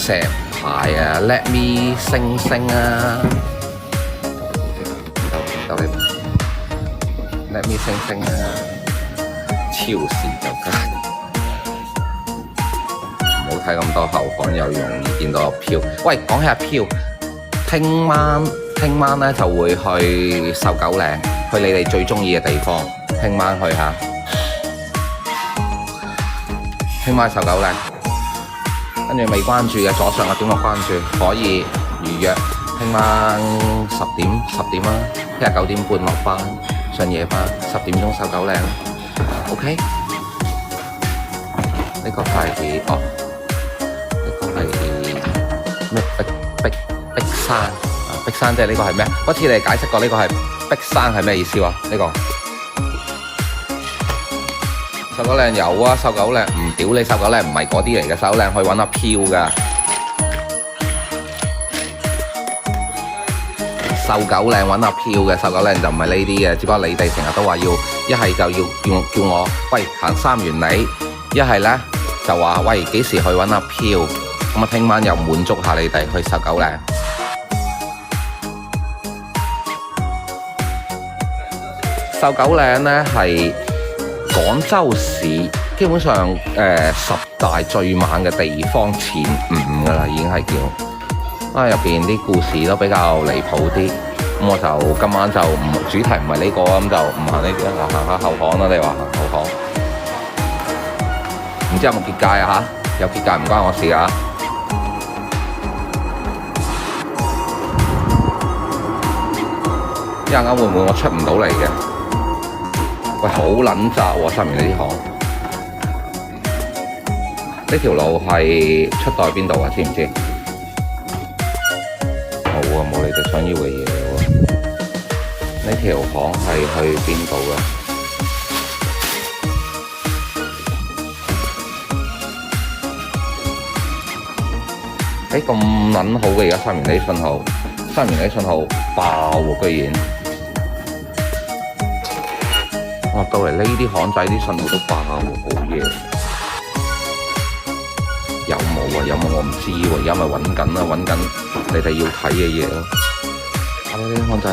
石牌啊，Let me 星星啊，鬥你 Let me 星星啊，超時就得，唔好睇咁多後巷，又容易見到個票。喂，講起阿票，聽晚咧就會去瘦狗嶺，去你哋最中意嘅地方。聽晚去下，聽晚瘦狗嶺。跟住未關注嘅左上角點個關注，可以預約。聽晚10點啦，聽日9點半落班，上夜班，10點鐘瘦狗嶺。OK， 呢個係呢個係咩？碧山。碧山即係呢個係咩？嗰次你哋解釋過呢個係碧山係咩意思喎？呢個瘦狗嶺有啊，瘦狗嶺唔屌你，瘦狗嶺唔係嗰啲嚟嘅，瘦狗嶺去揾阿飄㗎。瘦狗嶺揾阿飄嘅，瘦狗嶺就唔係呢啲嘅，只不過你哋成日都話要一係就要叫我喂行三元里，一係咧就話喂幾時去揾阿飄，咁啊聽晚又滿足下你哋去瘦狗嶺。瘦狗嶺咧係廣州市基本上10大最猛嘅地方前5㗎啦，已經係叫。入邊啲故事都比較離譜啲，咁我就今晚就主題唔係呢個，咁就唔行呢啲啦，行下後巷啦。你話行後巷，唔知有冇結界啊？有結界唔關我事啊！一陣間會唔會我出唔到嚟嘅？喂，好撚窄喎，上面呢啲巷。呢條路係出到去邊度啊？知唔知？冇啊，冇你哋想要嘅嘢喎。呢條巷係去邊度嘅？咁撚好嘅而家三元里信號爆喎，居然！到嚟呢啲巷仔啲信號都爆喎，好嘢！有冇啊？有冇我唔知喎，而家咪揾緊啦，揾緊你哋要睇嘅嘢咯。睇下呢啲巷仔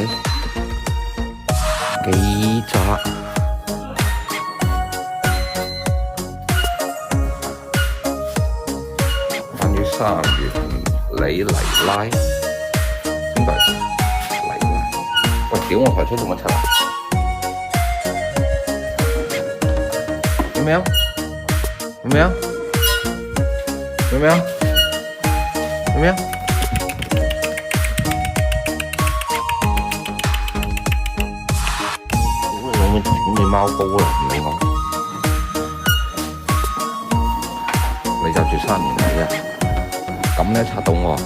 幾窄，關於三元里嚟拉，點解嚟拉？喂，屌我台車做乜柒啊？有沒有？有沒有？有沒有？有沒有？你貓高啦，唔理我。你就住3元里啊！咁咧拆到我，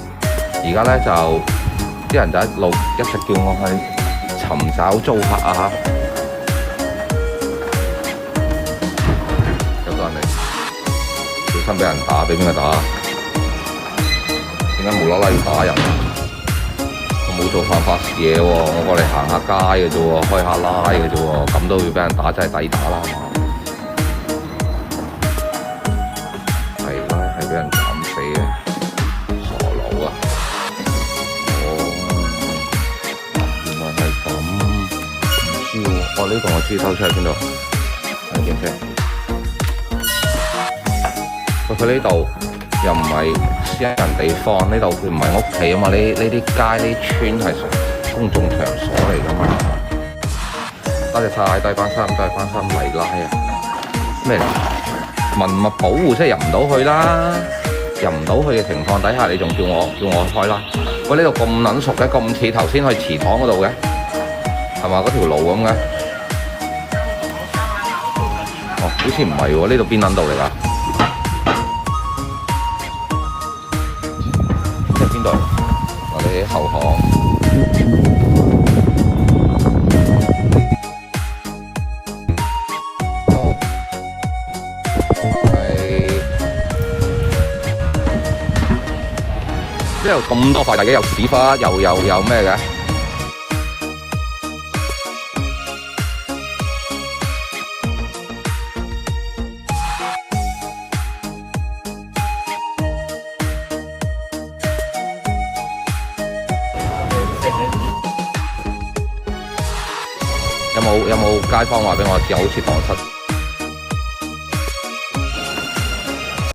而家咧就啲人就一直叫我去尋找租客啊！小心俾人打，俾邊個打？點解無啦啦要打人？我冇做犯法嘢喎，我過嚟行下街嘅啫喎，開下拉嘅啫喎，咁都要俾人打，真係抵打啦嘛！係啦，係俾人斬死嘅，傻佬啊！原來係咁，唔知喎。呢度我知偷出去邊度？睇見先。佢呢度又唔係私人地方，呢度佢唔係屋企啊嘛，呢啲街呢村係公眾場所嚟噶嘛。多謝晒低班衫嚟拉啊！咩嚟？文物保護即係入唔到去啦，入唔到去嘅情況底下，你仲叫我開啦？喂，呢度咁撚熟嘅，咁似頭先去祠堂嗰度嘅，係嘛？嗰條路咁嘅？哦，好似唔係喎，呢度邊撚度嚟㗎？邊度？我哋喺後巷。呢度咁多塊大嘅，又屎忽，又咩嘅？有冇街坊話俾我知，好似蕩失